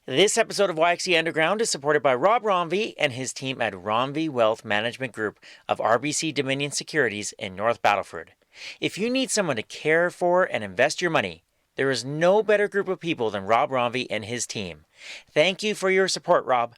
This episode of YXC Underground is supported by Rob Romvey and his team at Romvey Wealth Management Group of RBC Dominion Securities in North Battleford. If you need someone to care for and invest your money, there is no better group of people than Rob Romvey and his team. Thank you for your support, Rob.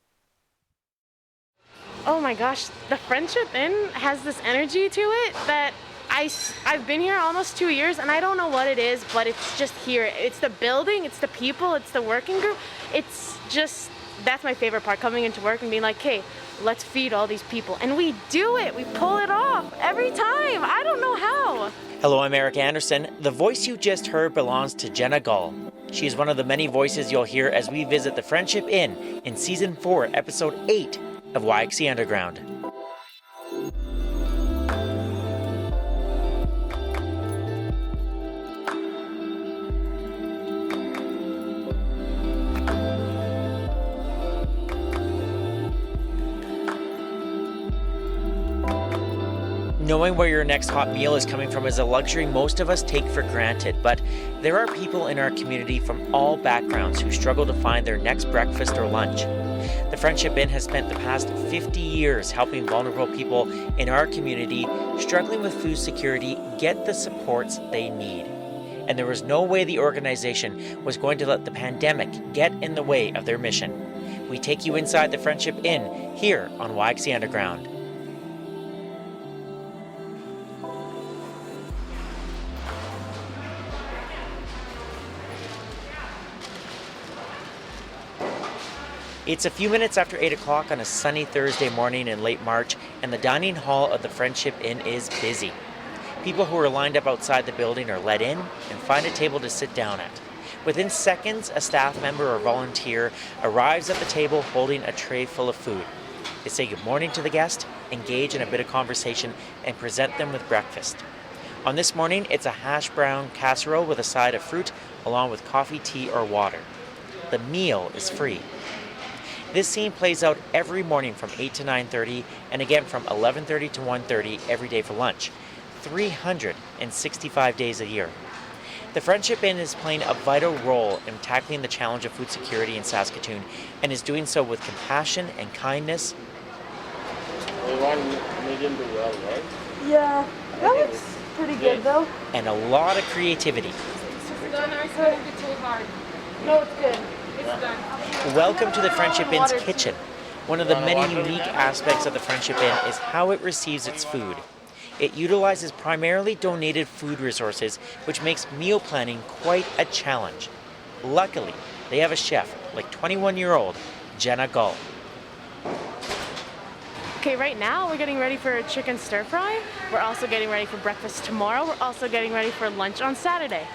Oh my gosh, the Friendship Inn has this energy to it that I've been here almost 2 years and I don't know what it is, but it's just here. It's the building, it's the people, it's the working group. It's just, that's my favorite part, coming into work and being like, hey, let's feed all these people. And we do it, we pull it off every time. I don't know how. Hello, I'm Eric Anderson. The voice you just heard belongs to Jenna Gull. She is one of the many voices you'll hear as we visit the Friendship Inn in Season 4, Episode 8 of YXC Underground. Knowing where your next hot meal is coming from is a luxury most of us take for granted, but there are people in our community from all backgrounds who struggle to find their next breakfast or lunch. The Friendship Inn has spent the past 50 years helping vulnerable people in our community struggling with food security get the supports they need. And there was no way the organization was going to let the pandemic get in the way of their mission. We take you inside the Friendship Inn here on YXC Underground. It's a few minutes after 8 o'clock on a sunny Thursday morning in late March, and the dining hall of the Friendship Inn is busy. People who are lined up outside the building are let in and find a table to sit down at. Within seconds, a staff member or volunteer arrives at the table holding a tray full of food. They say good morning to the guest, engage in a bit of conversation, and present them with breakfast. On this morning, it's a hash brown casserole with a side of fruit, along with coffee, tea, or water. The meal is free. This scene plays out every morning from 8 to 9:30 and again from 11:30 to 1:30 every day for lunch, 365 days a year. The Friendship Inn is playing a vital role in tackling the challenge of food security in Saskatoon and is doing so with compassion and kindness. They want medium to well, right? Yeah, that looks pretty good though. And a lot of creativity. It's done, I couldn't be too hard. No, it's good. Welcome to the Friendship Inn's kitchen. One of the many unique aspects of the Friendship Inn is how it receives its food. It utilizes primarily donated food resources, which makes meal planning quite a challenge. Luckily, they have a chef, like 21-year-old Jenna Gull. Okay, right now we're getting ready for chicken stir fry. We're also getting ready for breakfast tomorrow. We're also getting ready for lunch on Saturday.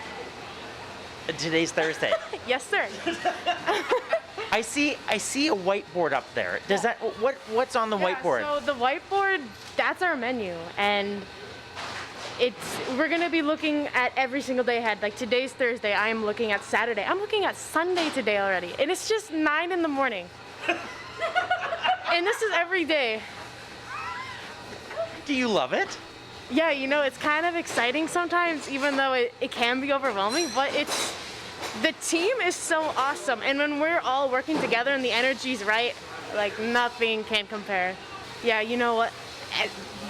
Today's Thursday. Yes, sir. I see a whiteboard up there. Does that what's on the whiteboard? So the whiteboard, that's our menu, and we're gonna be looking at every single day ahead. Like today's Thursday, I am looking at Saturday. I'm looking at Sunday today already, and it's just 9 in the morning. And this is every day. Do you love it? Yeah, you know, it's kind of exciting sometimes, even though it can be overwhelming, but the team is so awesome. And when we're all working together and the energy's right, like nothing can compare. Yeah, you know what?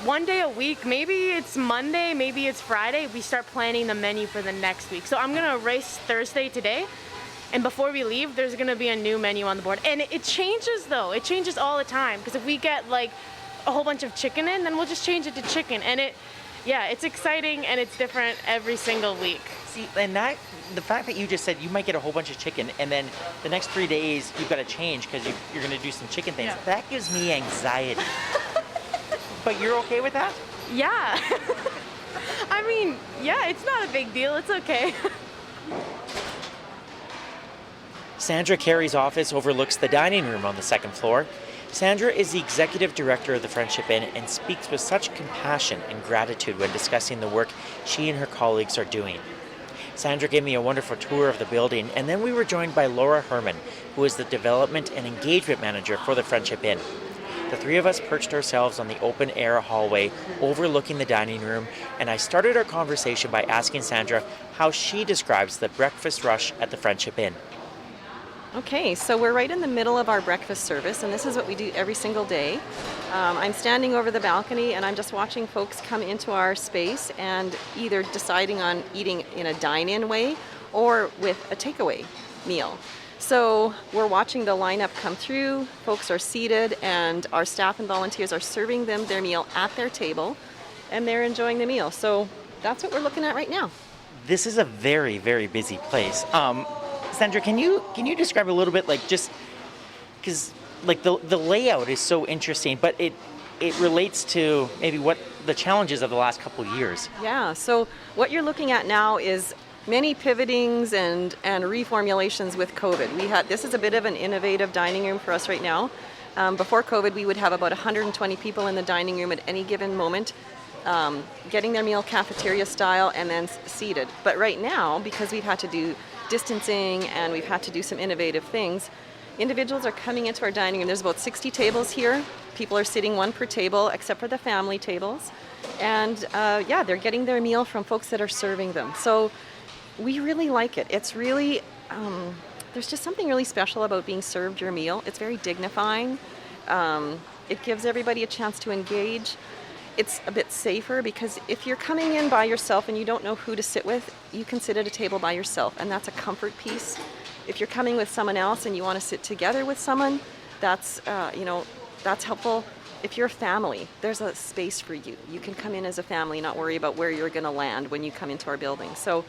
One day a week, maybe it's Monday, maybe it's Friday, we start planning the menu for the next week. So I'm gonna erase Thursday today, and before we leave, there's gonna be a new menu on the board. And it changes though, it changes all the time, because if we get like a whole bunch of chicken in, then we'll just change it to chicken. And it's exciting and it's different every single week. See, and the fact that you just said you might get a whole bunch of chicken and then the next 3 days you've got to change because you're going to do some chicken things, that gives me anxiety. But you're okay with that? Yeah. I mean, yeah, it's not a big deal. It's okay. Sandra Kary's office overlooks the dining room on the second floor. Sandra is the executive director of the Friendship Inn and speaks with such compassion and gratitude when discussing the work she and her colleagues are doing. Sandra gave me a wonderful tour of the building, and then we were joined by Laura Herman, who is the development and engagement manager for the Friendship Inn. The three of us perched ourselves on the open-air hallway overlooking the dining room, and I started our conversation by asking Sandra how she describes the breakfast rush at the Friendship Inn. Okay, so we're right in the middle of our breakfast service, and this is what we do every single day. I'm standing over the balcony and I'm just watching folks come into our space and either deciding on eating in a dine-in way or with a takeaway meal. So we're watching the lineup come through, folks are seated, and our staff and volunteers are serving them their meal at their table, and they're enjoying the meal. So that's what we're looking at right now. This is a very, very busy place. Sandra, can you describe a little bit, like, just because like the layout is so interesting, but it relates to maybe what the challenges of the last couple of years. Yeah, so what you're looking at now is many pivotings and reformulations with COVID. This is a bit of an innovative dining room for us right now. Before COVID, we would have about 120 people in the dining room at any given moment, getting their meal cafeteria style and then seated. But right now, because we've had to do distancing and we've had to do some innovative things, individuals are coming into our dining room. There's about 60 tables here. People are sitting one per table, except for the family tables. And they're getting their meal from folks that are serving them. So we really like it. It's really, there's just something really special about being served your meal. It's very dignifying. It gives everybody a chance to engage. It's a bit safer because if you're coming in by yourself and you don't know who to sit with, you can sit at a table by yourself, and that's a comfort piece. If you're coming with someone else and you want to sit together with someone, that's helpful. If you're a family, there's a space for you. You can come in as a family, not worry about where you're going to land when you come into our building. So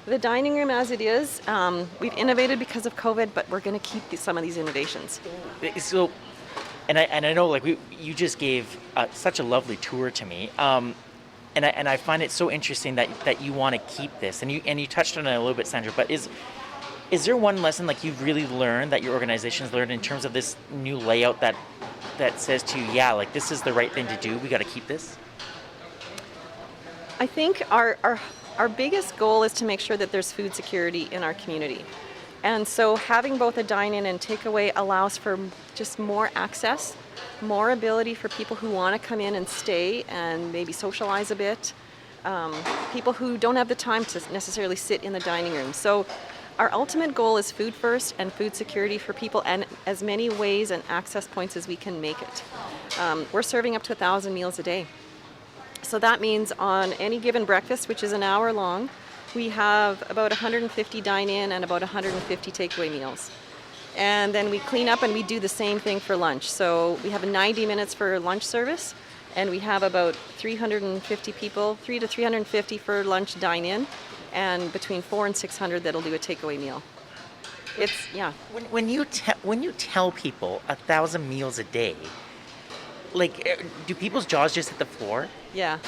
the dining room as it is, we've innovated because of COVID, but we're going to keep some of these innovations. So, and I know, like, you just gave such a lovely tour to me, and I find it so interesting that you want to keep this, and you touched on it a little bit, Sandra. But is there one lesson, like, you've really learned, that your organization's learned in terms of this new layout that says to you, yeah, like, this is the right thing to do, we got to keep this? I think our biggest goal is to make sure that there's food security in our community. And so having both a dine-in and takeaway allows for just more access, more ability for people who want to come in and stay and maybe socialize a bit, people who don't have the time to necessarily sit in the dining room. So our ultimate goal is food first and food security for people, and as many ways and access points as we can make it. We're serving up to 1,000 meals a day. So that means on any given breakfast, which is an hour long, we have about 150 dine-in and about 150 takeaway meals. And then we clean up and we do the same thing for lunch. So we have 90 minutes for lunch service, and we have about 350 people, 300 to 350 for lunch dine-in, and between 400 and 600 that'll do a takeaway meal. It's, yeah. When you tell people 1,000 meals a day, like, do people's jaws just hit the floor? Yeah.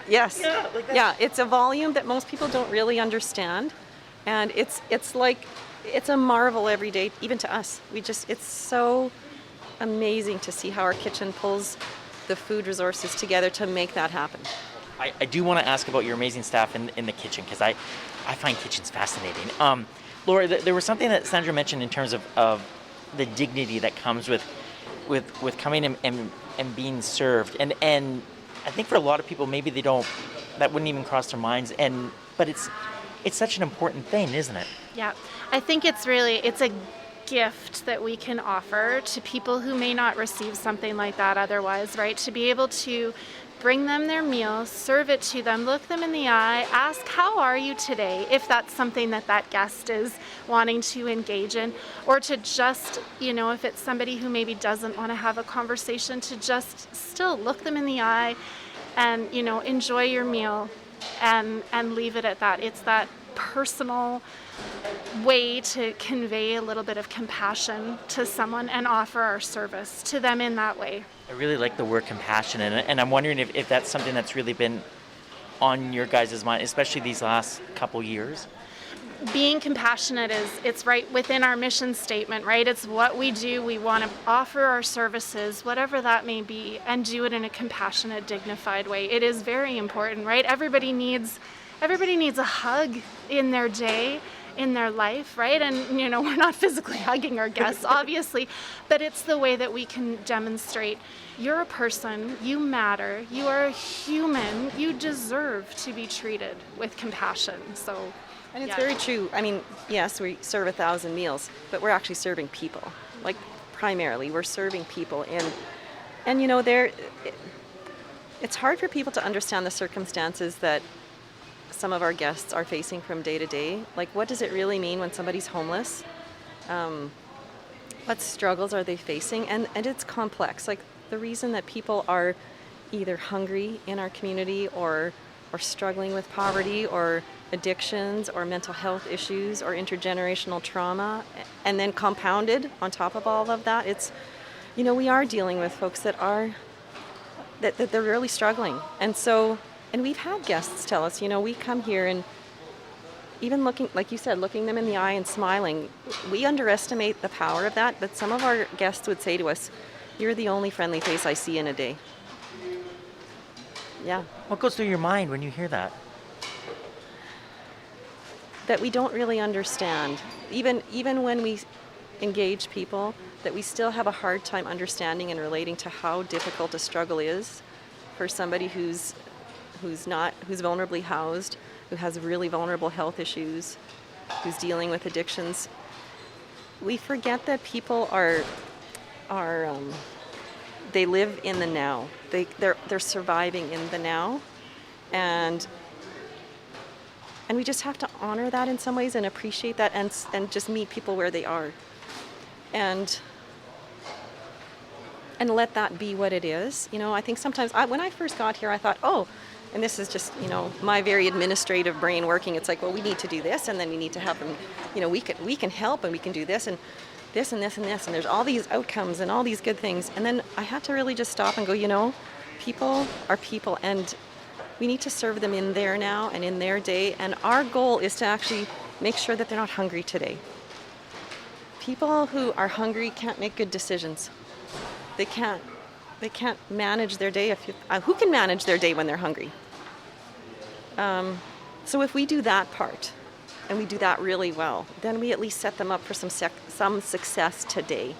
Yes. Yeah, it's a volume that most people don't really understand, and it's a marvel every day, even to us. It's so amazing to see how our kitchen pulls the food resources together to make that happen. I do want to ask about your amazing staff in the kitchen, because I find kitchens fascinating. Laura, there was something that Sandra mentioned in terms of the dignity that comes with coming and being served, and I think for a lot of people, maybe that wouldn't even cross their minds, but it's such an important thing, isn't it? Yeah, I think it's a gift that we can offer to people who may not receive something like that otherwise, right? To be able to bring them their meal, serve it to them, look them in the eye, ask, how are you today? If that's something that guest is wanting to engage in, or to just, if it's somebody who maybe doesn't want to have a conversation, to just still look them in the eye and, enjoy your meal and leave it at that. It's that personal way to convey a little bit of compassion to someone and offer our service to them in that way. I really like the word compassion, and I'm wondering if that's something that's really been on your guys' mind, especially these last couple years. Being compassionate it's right within our mission statement, right? It's what we do. We want to offer our services, whatever that may be, and do it in a compassionate, dignified way. It is very important, right? Everybody needs a hug in their day, in their life, right? And, we're not physically hugging our guests, obviously, but it's the way that we can demonstrate you're a person, you matter, you are a human, you deserve to be treated with compassion. So And it's Yeah. very true. I mean, yes, we serve 1,000 meals, but we're actually serving people. Like, primarily, we're serving people. And you know, it's hard for people to understand the circumstances that some of our guests are facing from day to day. Like, what does it really mean when somebody's homeless? What struggles are they facing? And it's complex. Like, the reason that people are either hungry in our community or struggling with poverty or addictions or mental health issues or intergenerational trauma, and then compounded on top of all of that, it's, you know, we are dealing with folks that they're really struggling. And so, and we've had guests tell us, you know, we come here and even looking, like you said, looking them in the eye and smiling, we underestimate the power of that, but some of our guests would say to us, "You're the only friendly face I see in a day." Yeah. What goes through your mind when you hear that? That we don't really understand, even when we engage people, that we still have a hard time understanding and relating to how difficult a struggle is for somebody who's vulnerably housed, who has really vulnerable health issues, who's dealing with addictions. We forget that people are they live in the now. They're surviving in the now, and we just have to honor that in some ways and appreciate that and just meet people where they are, and let that be what it is. You know, I think sometimes when I first got here, I thought, oh, and this is just, you know, my very administrative brain working. It's like, well, we need to do this, and then we need to have them, you know, we can help, and we can do this and this and this and this, and there's all these outcomes and all these good things. And then I had to really just stop and go, you know, people are people, and we need to serve them in their now and in their day. And our goal is to actually make sure that they're not hungry today. People who are hungry can't make good decisions. They can't manage their day. Who can manage their day when they're hungry? So if we do that part, and we do that really well, then we at least set them up for some success today.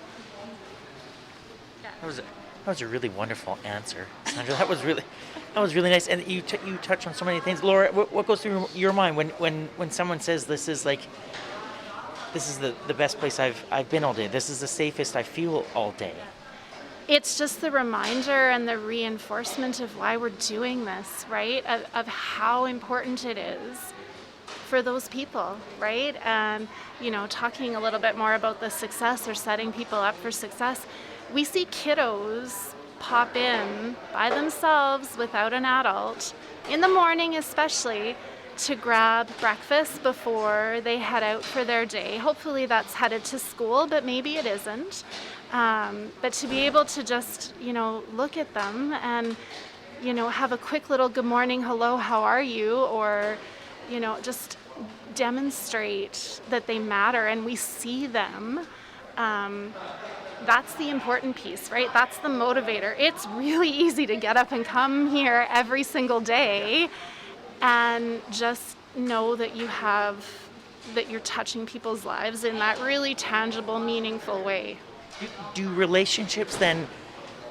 That was a really wonderful answer, Sandra. That was really nice. And you touched on so many things. Laura, what goes through your mind when someone says this is the best place I've been all day. This is the safest I feel all day. It's just the reminder and the reinforcement of why we're doing this, right? Of how important it is for those people, right? And, you know, talking a little bit more about the success or setting people up for success, we see kiddos pop in by themselves without an adult, in the morning especially, to grab breakfast before they head out for their day. Hopefully that's headed to school, but maybe it isn't. But to be able to just, you know, look at them and, you know, have a quick little good morning, hello, how are you? Or, you know, just demonstrate that they matter and we see them. That's the important piece, right? That's the motivator. It's really easy to get up and come here every single day and just know that you're touching people's lives in that really tangible, meaningful way. Do relationships then,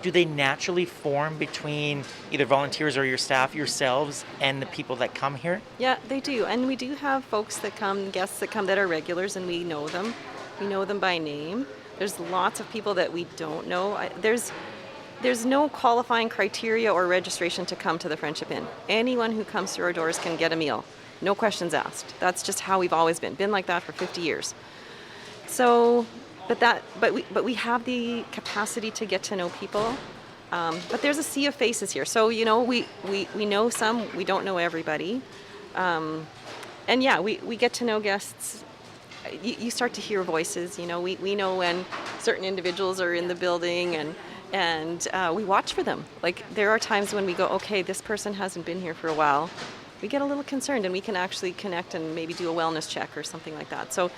do they naturally form between either volunteers or your staff, yourselves, and the people that come here? Yeah, they do. And we do have folks that come, guests that come that are regulars, and we know them. We know them by name. There's lots of people that we don't know. There's no qualifying criteria or registration to come to the Friendship Inn. Anyone who comes through our doors can get a meal. No questions asked. That's just how we've always been like that for 50 years. So, but we have the capacity to get to know people. But there's a sea of faces here. So, you know, we know some, we don't know everybody. And yeah, we get to know guests. You start to hear voices, you know, we know when certain individuals are in the building, and we watch for them. Like, there are times when we go, okay, this person hasn't been here for a while. We get a little concerned, and we can actually connect and maybe do a wellness check or something like that. So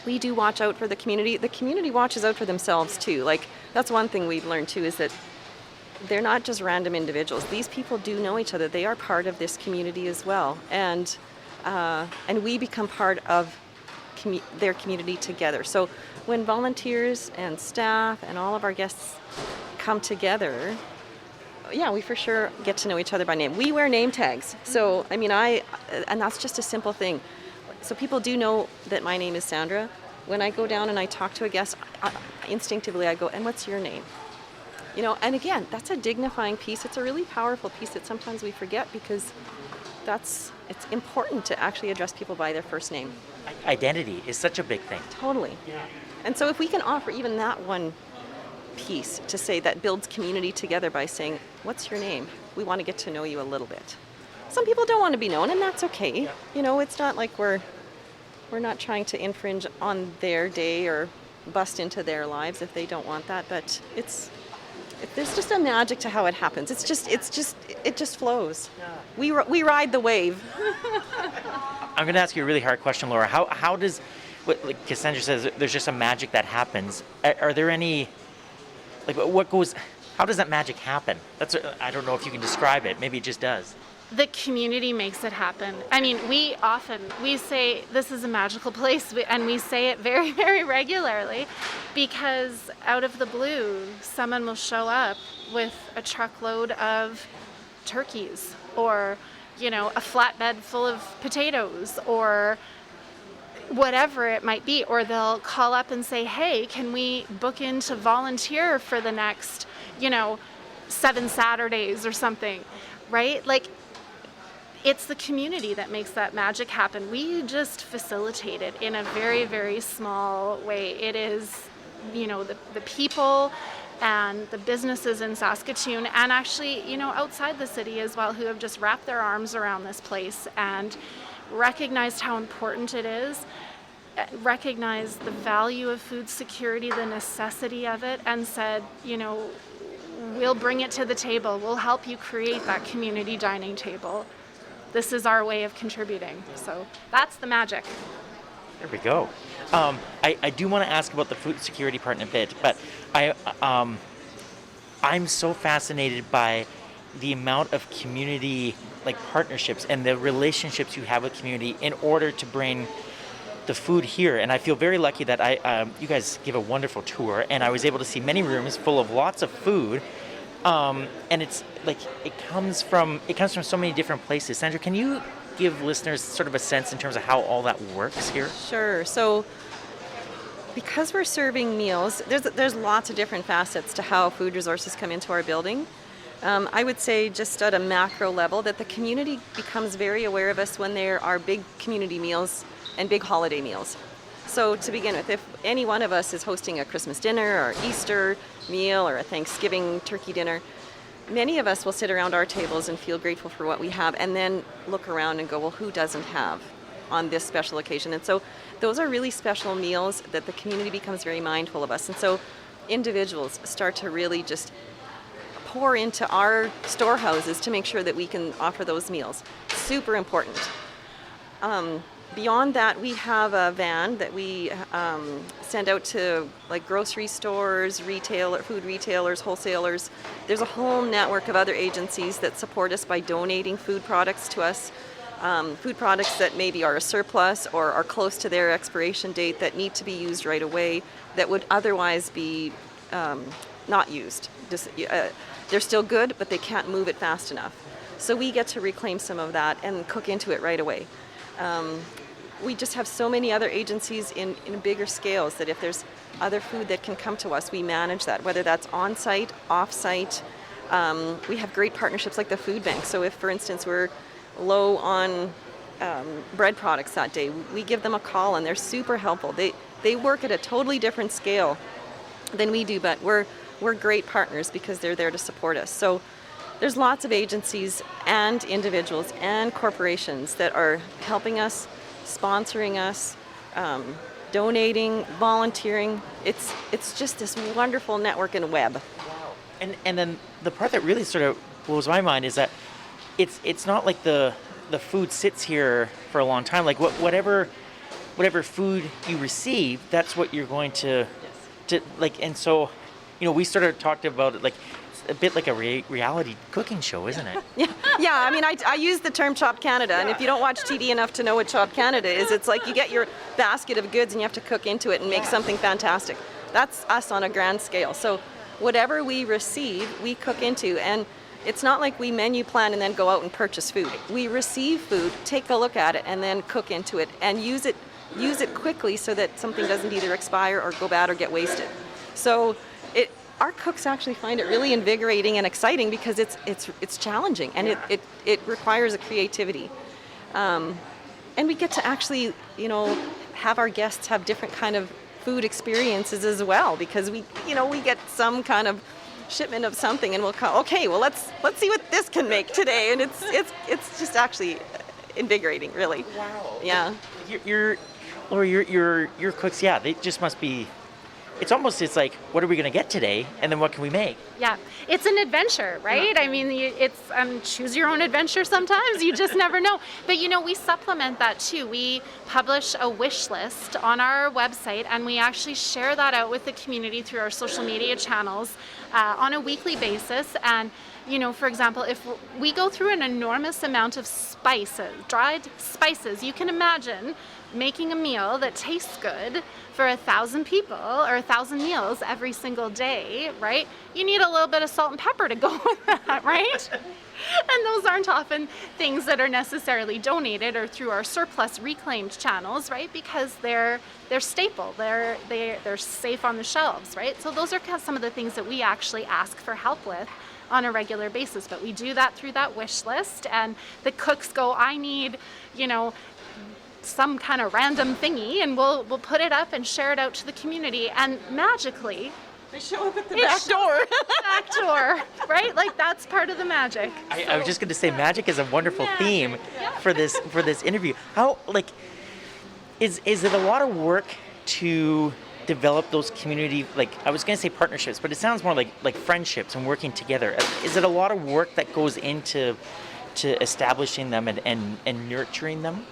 we do watch out for the community. The community watches out for themselves too. Like, that's one thing we've learned too, is that they're not just random individuals. These people do know each other. They are part of this community as well. And we become part of their community together. So when volunteers and staff and all of our guests come together, yeah, we for sure get to know each other by name. We wear name tags. So, I mean, and that's just a simple thing. So people do know that my name is Sandra. When I go down and I talk to a guest, instinctively I go, and what's your name? You know, and again, that's a dignifying piece. It's a really powerful piece that sometimes we forget because it's important to actually address people by their first name. Identity is such a big thing. Totally. Yeah. And so if we can offer even that one piece to say that builds community together by saying, what's your name? We want to get to know you a little bit. Some people don't want to be known, and that's okay. Yeah. You know, it's not like we're not trying to infringe on their day or bust into their lives if they don't want that, but there's just a magic to how it happens. It just flows. Yeah. We ride the wave. I'm going to ask you a really hard question, Laura. How does, like Cassandra says, there's just a magic that happens. Are there any, like, how does that magic happen? I don't know if you can describe it. Maybe it just does. The community makes it happen. I mean, we say this is a magical place, and we say it very, very regularly because out of the blue, someone will show up with a truckload of turkeys or, you know, a flatbed full of potatoes or whatever it might be. Or they'll call up and say, hey, can we book in to volunteer for the next, 7 Saturdays or something, right? Like, it's the community that makes that magic happen. We just facilitate it in a very, very small way. It is, the people and the businesses in Saskatoon and actually, outside the city as well, who have just wrapped their arms around this place and recognized how important it is, recognized the value of food security, the necessity of it, and said, we'll bring it to the table. We'll help you create that community dining table. This is our way of contributing. So that's the magic. There we go. I do want to ask about the food security part in a bit, but I'm so fascinated by the amount of community partnerships and the relationships you have with community in order to bring the food here. And I feel very lucky that you guys give a wonderful tour, and I was able to see many rooms full of lots of food. And it's it comes from so many different places. Sandra, can you give listeners sort of a sense in terms of how all that works here? Sure. So because we're serving meals, there's lots of different facets to how food resources come into our building. I would say just at a macro level that the community becomes very aware of us when there are big community meals and big holiday meals. So to begin with, if any one of us is hosting a Christmas dinner or Easter meal or a Thanksgiving turkey dinner, many of us will sit around our tables and feel grateful for what we have and then look around and go, well, who doesn't have on this special occasion? And so those are really special meals that the community becomes very mindful of us. And so individuals start to really just pour into our storehouses to make sure that we can offer those meals. Super important. Beyond that, we have a van that we send out to grocery stores, food retailers, wholesalers. There's a whole network of other agencies that support us by donating food products to us. Food products that maybe are a surplus or are close to their expiration date that need to be used right away that would otherwise be not used. They're still good, but they can't move it fast enough. So we get to reclaim some of that and cook into it right away. We just have so many other agencies in bigger scales that if there's other food that can come to us, we manage that, whether that's on-site, off-site. We have great partnerships like the food bank. So if, for instance, we're low on bread products that day, we give them a call and they're super helpful. They work at a totally different scale than we do, but we're great partners because they're there to support us. So there's lots of agencies and individuals and corporations that are helping us, sponsoring us, donating, volunteering. It's just this wonderful network and web. Wow. And then the part that really sort of blows my mind is that it's not like the food sits here for a long time. Like whatever food you receive, that's what you're going to and so we sort of talked about it it's a bit like a reality cooking show, isn't it? Yeah. I mean, I use the term Chopped Canada, and if you don't watch TV enough to know what Chopped Canada is, it's like you get your basket of goods and you have to cook into it and make something fantastic. That's us on a grand scale. So whatever we receive, we cook into, and It's not like we menu plan and then go out and purchase food. We receive food, take a look at it, and then cook into it and use it quickly so that something doesn't either expire or go bad or get wasted. So our cooks actually find it really invigorating and exciting because it's challenging, and it requires a creativity. And we get to actually, have our guests have different kind of food experiences as well, because we get some kind of shipment of something and we'll call, okay, well let's see what this can make today, and it's just actually invigorating, really. Wow. Yeah. Your cooks, yeah, they just must be. It's like, what are we going to get today, and then what can we make? Yeah, it's an adventure, right? I mean, it's choose your own adventure sometimes. You just never know. But, we supplement that too. We publish a wish list on our website, and we actually share that out with the community through our social media channels on a weekly basis. And, for example, if we go through an enormous amount of spices, dried spices, you can imagine making a meal that tastes good for 1,000 people or 1,000 meals every single day, right? You need a little bit of salt and pepper to go with that, right? And those aren't often things that are necessarily donated or through our surplus reclaimed channels, right? Because they're staple, they're safe on the shelves, right? So those are kind of some of the things that we actually ask for help with on a regular basis. But we do that through that wish list, and the cooks go, I need, some kind of random thingy, and we'll put it up and share it out to the community, and magically they show up at the back door. Back door, right? Like, that's part of the magic. I was just going to say, magic is a wonderful theme for this interview. How, is it a lot of work to develop those community, I was going to say partnerships, but it sounds more like friendships and working together? Is it a lot of work that goes into establishing them and nurturing them?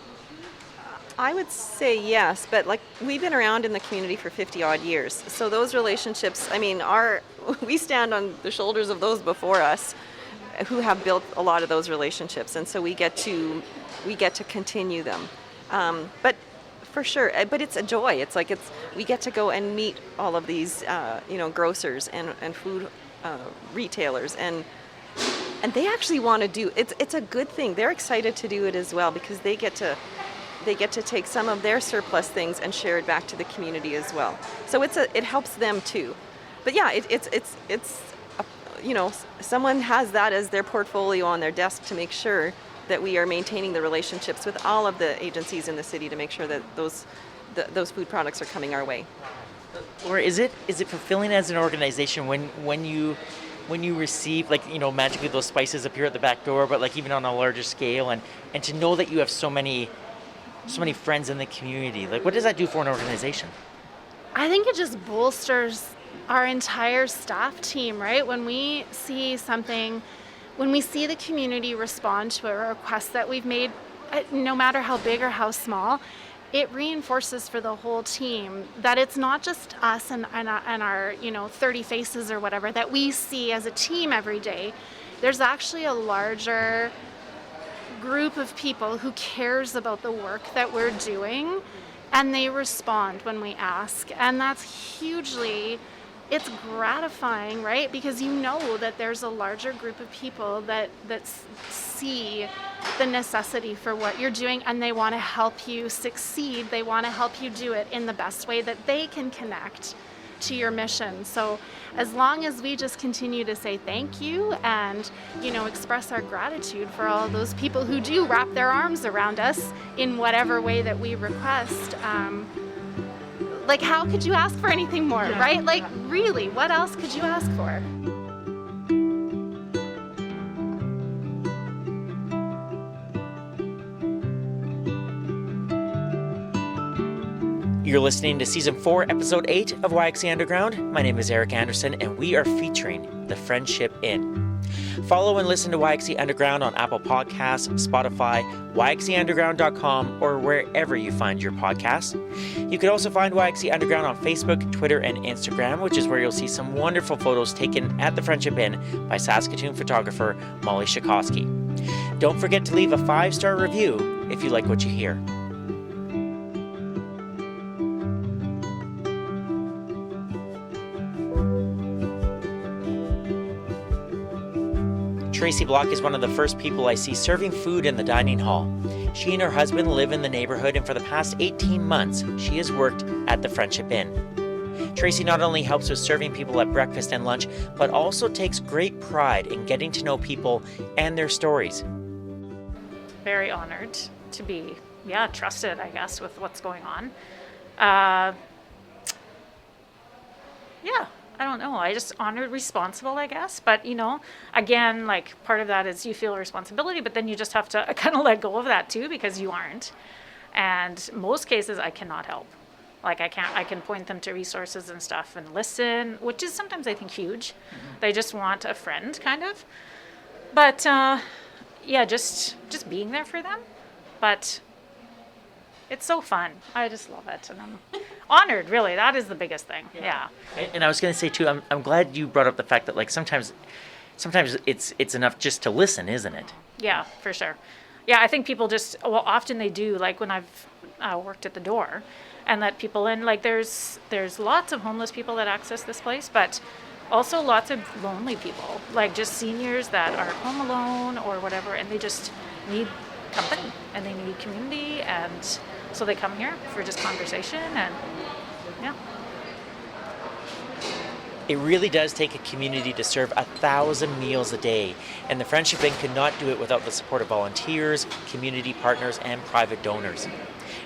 I would say yes, but we've been around in the community for 50 odd years. So those relationships, we stand on the shoulders of those before us who have built a lot of those relationships, and so we get to continue them. But for sure, but it's a joy. We get to go and meet all of these grocers and food retailers, and they actually want to do it's a good thing. They're excited to do it as well, because they get to take some of their surplus things and share it back to the community as well. So it helps them too. But yeah, someone has that as their portfolio on their desk to make sure that we are maintaining the relationships with all of the agencies in the city to make sure that those food products are coming our way. Or is it fulfilling as an organization when you receive, magically those spices appear at the back door, but even on a larger scale, and to know that you have so many friends in the community, what does that do for an organization? I think it just bolsters our entire staff team, right? When we see the community respond to a request that we've made, no matter how big or how small, it reinforces for the whole team that it's not just us and our 30 faces or whatever that we see as a team every day. There's actually a larger group of people who cares about the work that we're doing, and they respond when we ask, and it's gratifying, right? Because that there's a larger group of people that see the necessity for what you're doing, and they want to help you succeed. They want to help you do it in the best way that they can connect to your mission. So as long as we just continue to say thank you and express our gratitude for all those people who do wrap their arms around us in whatever way that we request, how could you ask for anything more, right? Really, what else could you ask for? You're listening to Season 4, Episode 8 of YXC Underground. My name is Eric Anderson, and we are featuring the Friendship Inn. Follow and listen to YXC Underground on Apple Podcasts, Spotify, YXCUnderground.com, or wherever you find your podcasts. You can also find YXC Underground on Facebook, Twitter, and Instagram, which is where you'll see some wonderful photos taken at the Friendship Inn by Saskatoon photographer Molly Shikowski. Don't forget to leave a 5-star review if you like what you hear. Tracy Block is one of the first people I see serving food in the dining hall. She and her husband live in the neighborhood, and for the past 18 months, she has worked at the Friendship Inn. Tracy not only helps with serving people at breakfast and lunch, but also takes great pride in getting to know people and their stories. Very honored to be, trusted, I guess, with what's going on. I don't know. I just honored responsible, I guess. But, again, like part of that is you feel a responsibility, but then you just have to kind of let go of that too, because you aren't. And most cases I cannot help. Like I can point them to resources and stuff and listen, which is sometimes I think huge. They just want a friend kind of. But just being there for them. But it's so fun. I just love it. And I'm honored, really. That is the biggest thing. Yeah. And I was going to say too, I'm glad you brought up the fact that like sometimes it's enough just to listen, isn't it? Yeah, for sure. Yeah, I think people often they do, like when I've worked at the door and let people in, like there's lots of homeless people that access this place, but also lots of lonely people, like just seniors that are home alone or whatever, and they just need company and they need community, and so they come here for just conversation and yeah. It really does take a community to serve 1,000 meals a day, and the Friendship Inn could not do it without the support of volunteers, community partners, and private donors.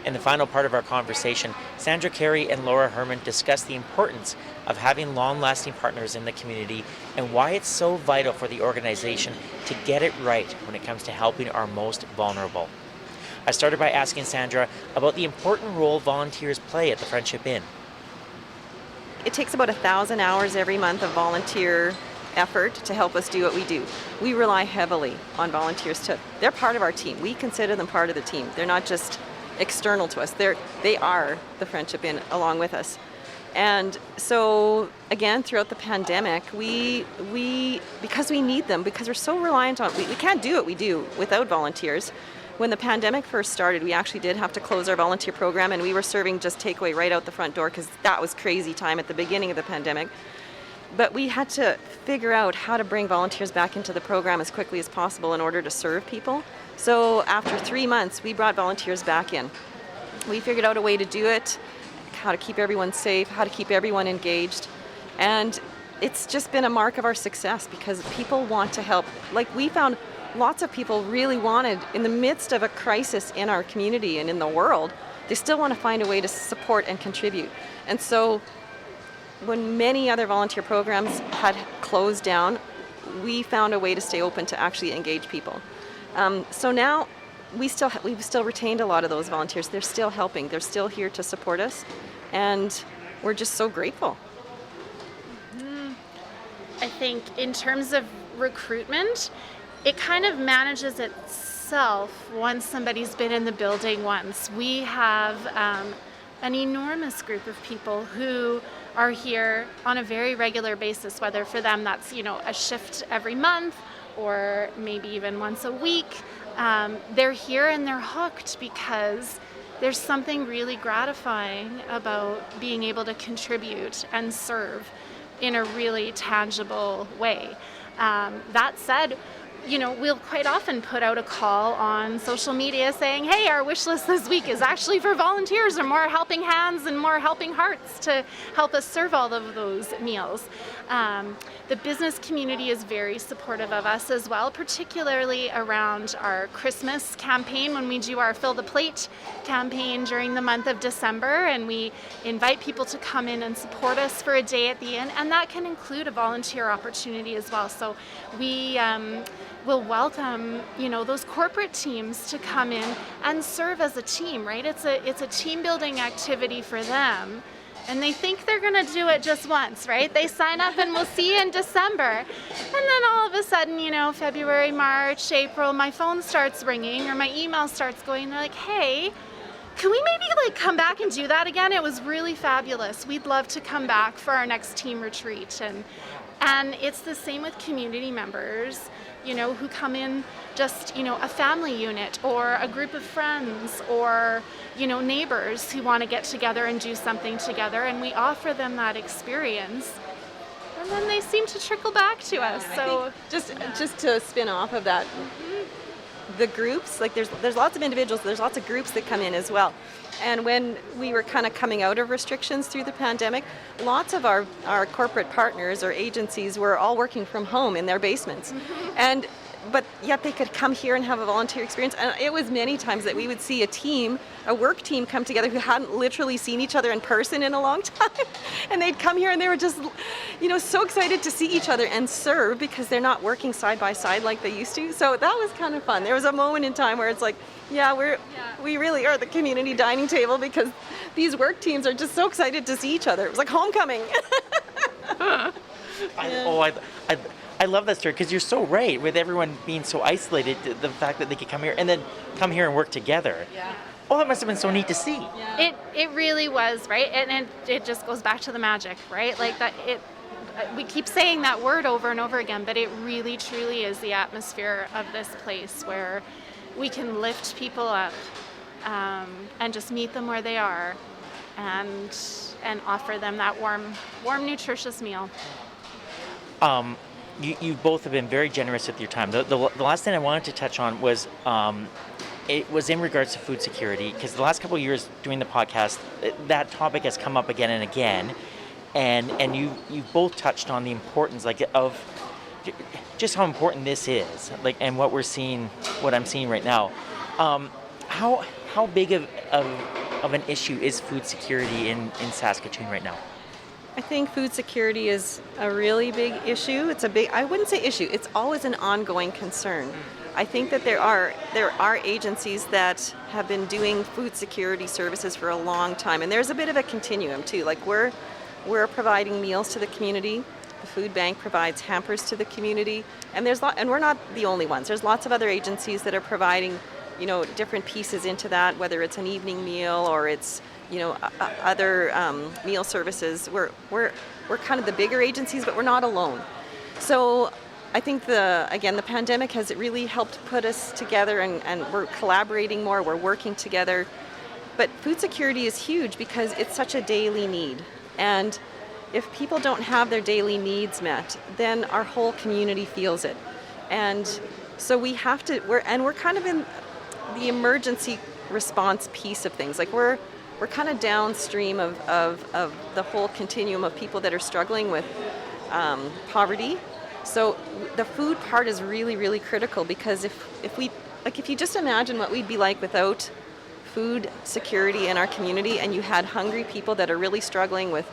In the final part of our conversation, Sandra Kary and Laura Herman discuss the importance of having long-lasting partners in the community and why it's so vital for the organization to get it right when it comes to helping our most vulnerable. I started by asking Sandra about the important role volunteers play at the Friendship Inn. It takes about 1,000 hours every month of volunteer effort to help us do what we do. We rely heavily on volunteers. They're part of our team. We consider them part of the team. They're not just external to us. They are the Friendship Inn along with us. And so again, throughout the pandemic, we because we need them, because we're so reliant on, we can't do what we do without volunteers. When the pandemic first started, we actually did have to close our volunteer program, and we were serving just takeaway right out the front door because that was crazy time at the beginning of the pandemic. But we had to figure out how to bring volunteers back into the program as quickly as possible in order to serve people. So after 3 months, we brought volunteers back in. We figured out a way to do it, how to keep everyone safe, how to keep everyone engaged. And it's just been a mark of our success because people want to help. Like we found lots of people really wanted, in the midst of a crisis in our community and in the world, they still want to find a way to support and contribute. And so when many other volunteer programs had closed down, we found a way to stay open to actually engage people. So now we've still retained a lot of those volunteers. They're still helping. They're still here to support us. And we're just so grateful. I think in terms of recruitment, it kind of manages itself once somebody's been in the building once. We have an enormous group of people who are here on a very regular basis, whether for them that's, a shift every month or maybe even once a week. They're here and they're hooked because there's something really gratifying about being able to contribute and serve in a really tangible way. That said, we'll quite often put out a call on social media saying, hey, our wish list this week is actually for volunteers or more helping hands and more helping hearts to help us serve all of those meals. The business community is very supportive of us as well, particularly around our Christmas campaign when we do our Fill the Plate campaign during the month of December, and we invite people to come in and support us for a day at the inn, and that can include a volunteer opportunity as well. So we will welcome, those corporate teams to come in and serve as a team, right? It's a team building activity for them. And they think they're going to do it just once, right? They sign up and we'll see you in December. And then all of a sudden, February, March, April, my phone starts ringing or my email starts going. They're like, hey, can we maybe come back and do that again? It was really fabulous. We'd love to come back for our next team retreat. And it's the same with community members, who come in just, a family unit or a group of friends or, neighbors who want to get together and do something together, and we offer them that experience. and then they seem to trickle back to us. So Just to spin off of that, the groups, like there's lots of individuals, there's lots of groups that come in as well. And when we were kind of coming out of restrictions through the pandemic, lots of our corporate partners or agencies were all working from home in their basements. But yet they could come here and have a volunteer experience. And it was many times that we would see a work team come together who hadn't literally seen each other in person in a long time. And they'd come here and they were just, so excited to see each other and serve because they're not working side by side like they used to. So that was kind of fun. There was a moment in time where it's like, we really are the community dining table because these work teams are just so excited to see each other. It was like homecoming. I love that story because you're so right with everyone being so isolated, the fact that they could come here and then come here and work together. Yeah. Oh, that must have been so neat to see. Yeah. it really was, right? And it just goes back to the magic, right? Like that we keep saying that word over and over again, but it really truly is the atmosphere of this place where we can lift people up and just meet them where they are and offer them that warm, nutritious meal. You both have been very generous with your time. The last thing I wanted to touch on was it was in regards to food security, because the last couple of years doing the podcast, that topic has come up again and again, and you've both touched on the importance of just how important this is, and what I'm seeing right now. How big of an issue is food security in Saskatoon right now? I think food security is a really big issue. I wouldn't say issue, it's always an ongoing concern. I think that there are agencies that have been doing food security services for a long time, and there's a bit of a continuum too. Like we're providing meals to the community. The food bank provides hampers to the community, and we're not the only ones. There's lots of other agencies that are providing, different pieces into that, whether it's an evening meal or it's other meal services. We're kind of the bigger agencies, but we're not alone. So I think the pandemic has really helped put us together, and we're collaborating more, we're working together. But food security is huge because it's such a daily need. And if people don't have their daily needs met, then our whole community feels it. And so we have to, we're kind of in the emergency response piece of things. Like we're kind of downstream of the whole continuum of people that are struggling with poverty. So the food part is really, really critical, because if you just imagine what we'd be like without food security in our community, and you had hungry people that are really struggling with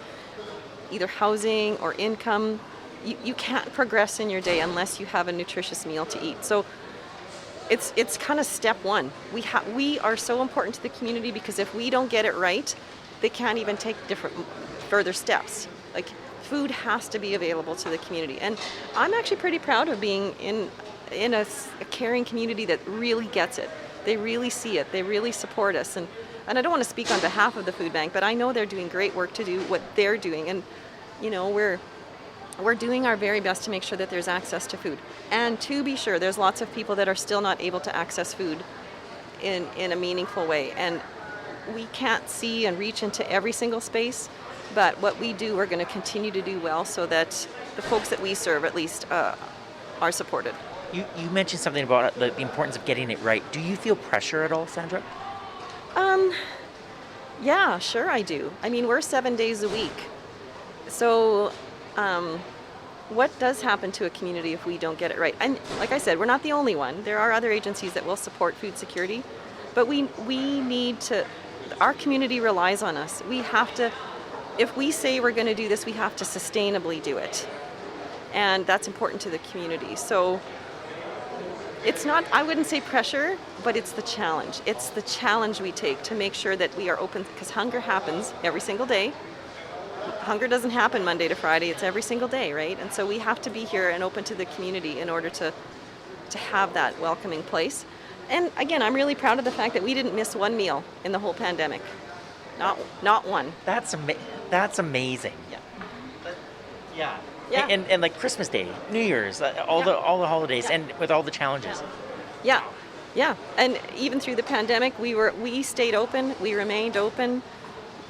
either housing or income, you can't progress in your day unless you have a nutritious meal to eat. So it's kind of step one. We are so important to the community, because if we don't get it right, they can't even take further steps. Like food has to be available to the community. And I'm actually pretty proud of being in a caring community that really gets it. They really see it. They really support us. And I don't want to speak on behalf of the food bank, but I know they're doing great work to do what they're doing. And we're doing our very best to make sure that there's access to food. And to be sure, there's lots of people that are still not able to access food in a meaningful way. And we can't see and reach into every single space, but what we do, we're going to continue to do well, so that the folks that we serve at least are supported. You mentioned something about the importance of getting it right. Do you feel pressure at all, Sandra? Yeah, sure I do. I mean, we're 7 days a week. So what does happen to a community if we don't get it right? And like I said, we're not the only one. There are other agencies that will support food security, but we need to, our community relies on us. We have to, if we say we're going to do this, we have to sustainably do it. And that's important to the community. So it's not, I wouldn't say pressure, but it's the challenge. It's the challenge we take to make sure that we are open, because hunger happens every single day. Hunger doesn't happen Monday to Friday, it's every single day, right? And so we have to be here and open to the community in order to have that welcoming place. And again, I'm really proud of the fact that we didn't miss one meal in the whole pandemic. Not one. That's amazing. Yeah. Yeah. Yeah. And like Christmas Day, New Year's, all the holidays, and with all the challenges. Yeah. Yeah. And even through the pandemic, we stayed open, we remained open.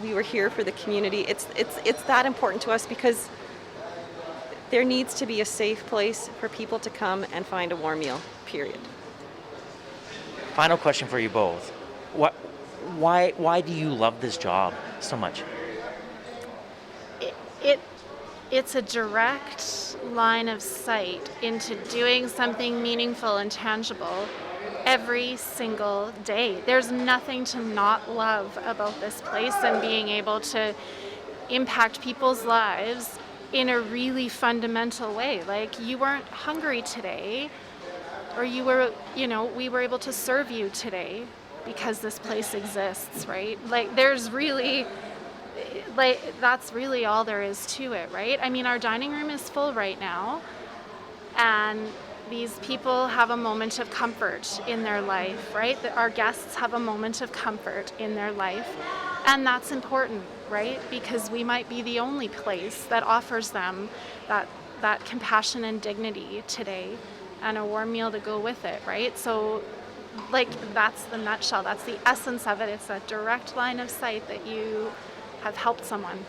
We were here for the community. It's that important to us, because There needs to be a safe place for people to come and find a warm meal, period. Final question for you both. Why do you love this job so much? It's a direct line of sight into doing something meaningful and tangible every single day. There's nothing to not love about this place and being able to impact people's lives in a really fundamental way. Like, you weren't hungry today, or we were able to serve you today because this place exists, right? Like, that's really all there is to it, right? I mean, our dining room is full right now, and these people have a moment of comfort in their life, right? Our guests have a moment of comfort in their life, and that's important, right? Because we might be the only place that offers them that compassion and dignity today, and a warm meal to go with it, right? So, like, that's the nutshell. That's the essence of it. It's a direct line of sight that you have helped someone.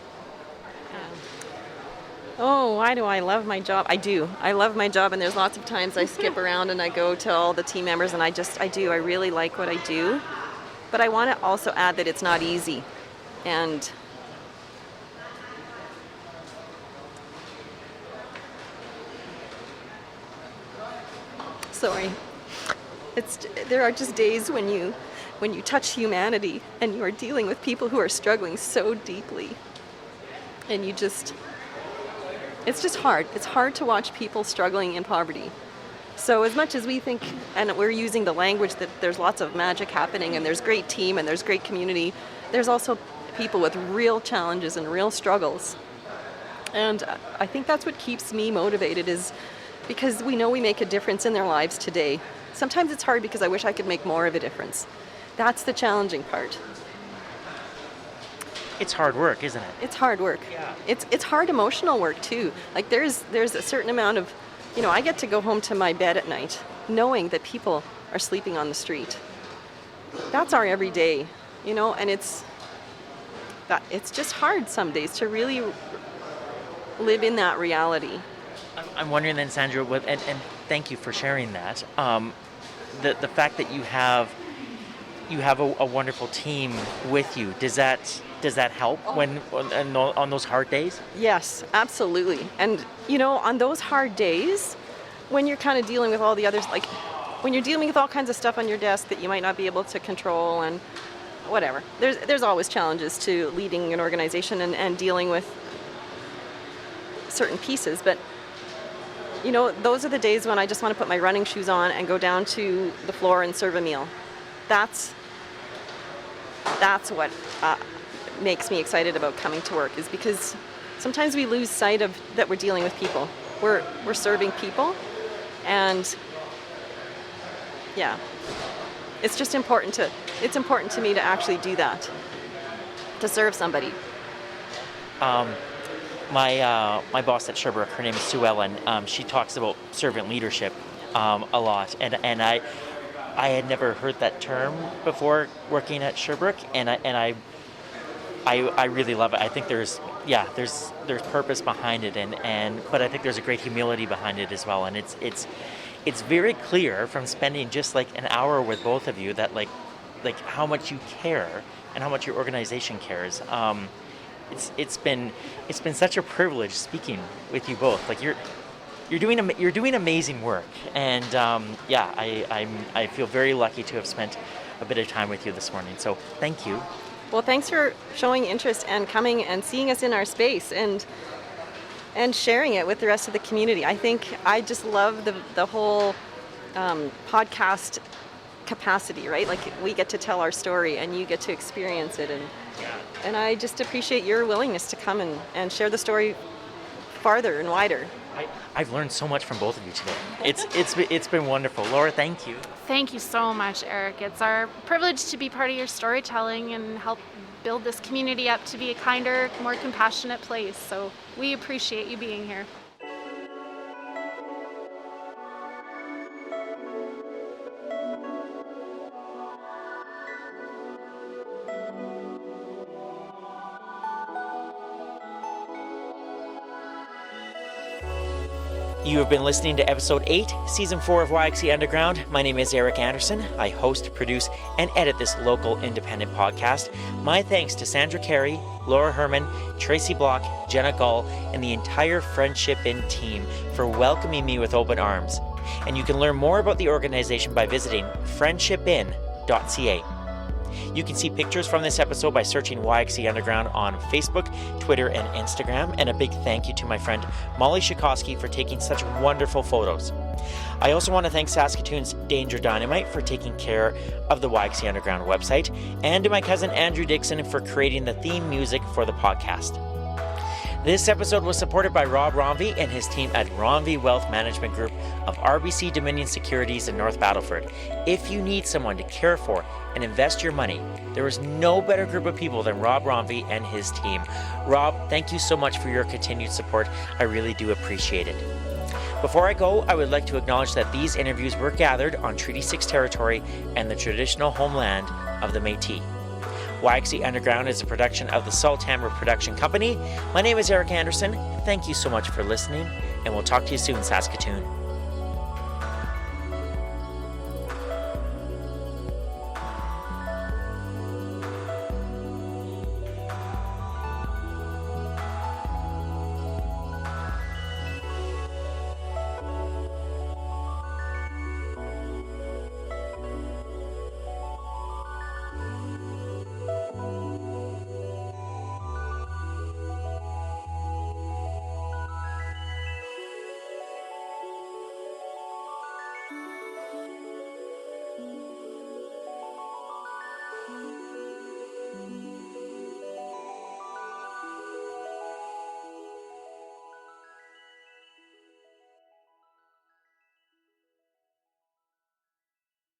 Oh, why do I love my job? I do. I love my job, and there's lots of times I skip around and I go to all the team members, and I do. I really like what I do. But I want to also add that it's not easy. And sorry. There are just days when you touch humanity and you are dealing with people who are struggling so deeply. And it's just hard. It's hard to watch people struggling in poverty. So as much as we think, and we're using the language that there's lots of magic happening and there's great team and there's great community, there's also people with real challenges and real struggles. And I think that's what keeps me motivated, is because we know we make a difference in their lives today. Sometimes it's hard because I wish I could make more of a difference. That's the challenging part. It's hard work, isn't it? It's hard work. Yeah. It's hard emotional work too. Like, there's a certain amount of, I get to go home to my bed at night knowing that people are sleeping on the street. That's our everyday, and it's just hard some days to really live in that reality. I'm wondering then, Sandra, and thank you for sharing that. The fact that you have a wonderful team with you, does that help on those hard days? Yes, absolutely. And on those hard days, when you're kind of dealing with all the others, like when you're dealing with all kinds of stuff on your desk that you might not be able to control and whatever, there's always challenges to leading an organization and dealing with certain pieces. But those are the days when I just want to put my running shoes on and go down to the floor and serve a meal. That's what makes me excited about coming to work, is because sometimes we lose sight of that we're dealing with people. We're serving people, and yeah, it's just important to me to actually do that, to serve somebody. My boss at Sherbrooke, her name is Sue Ellen. She talks about servant leadership a lot, and I had never heard that term before working at Sherbrooke, and I really love it. I think there's purpose behind it, but I think there's a great humility behind it as well, and it's very clear from spending just like an hour with both of you that like how much you care and how much your organization cares. It's been such a privilege speaking with you both. Like, you're doing amazing work, and I feel very lucky to have spent a bit of time with you this morning. So thank you. Well, thanks for showing interest and coming and seeing us in our space and sharing it with the rest of the community. I think I just love the whole podcast capacity, right? Like, we get to tell our story and you get to experience it, and I just appreciate your willingness to come and share the story farther and wider. I've learned so much from both of you today. It's been wonderful. Laura, thank you. Thank you so much, Eric. It's our privilege to be part of your storytelling and help build this community up to be a kinder, more compassionate place. So we appreciate you being here. You have been listening to episode 8, season 4 of YXE Underground. My name is Eric Anderson. I host, produce, and edit this local independent podcast. My thanks to Sandra Kary, Laura Herman, Tracy Block, Jenna Gull, and the entire Friendship In team for welcoming me with open arms. And you can learn more about the organization by visiting friendshipin.ca. You can see pictures from this episode by searching YXE Underground on Facebook, Twitter, and Instagram. And a big thank you to my friend Molly Shikoski for taking such wonderful photos. I also want to thank Saskatoon's Danger Dynamite for taking care of the YXE Underground website, and to my cousin Andrew Dixon for creating the theme music for the podcast. This episode was supported by Rob Romvey and his team at Romvey Wealth Management Group of RBC Dominion Securities in North Battleford. If you need someone to care for and invest your money, there is no better group of people than Rob Romvey and his team. Rob, thank you so much for your continued support. I really do appreciate it. Before I go, I would like to acknowledge that these interviews were gathered on Treaty 6 territory and the traditional homeland of the Métis. YXE Underground is a production of the Salthammer Production Company. My name is Eric Anderson. Thank you so much for listening, and we'll talk to you soon, Saskatoon.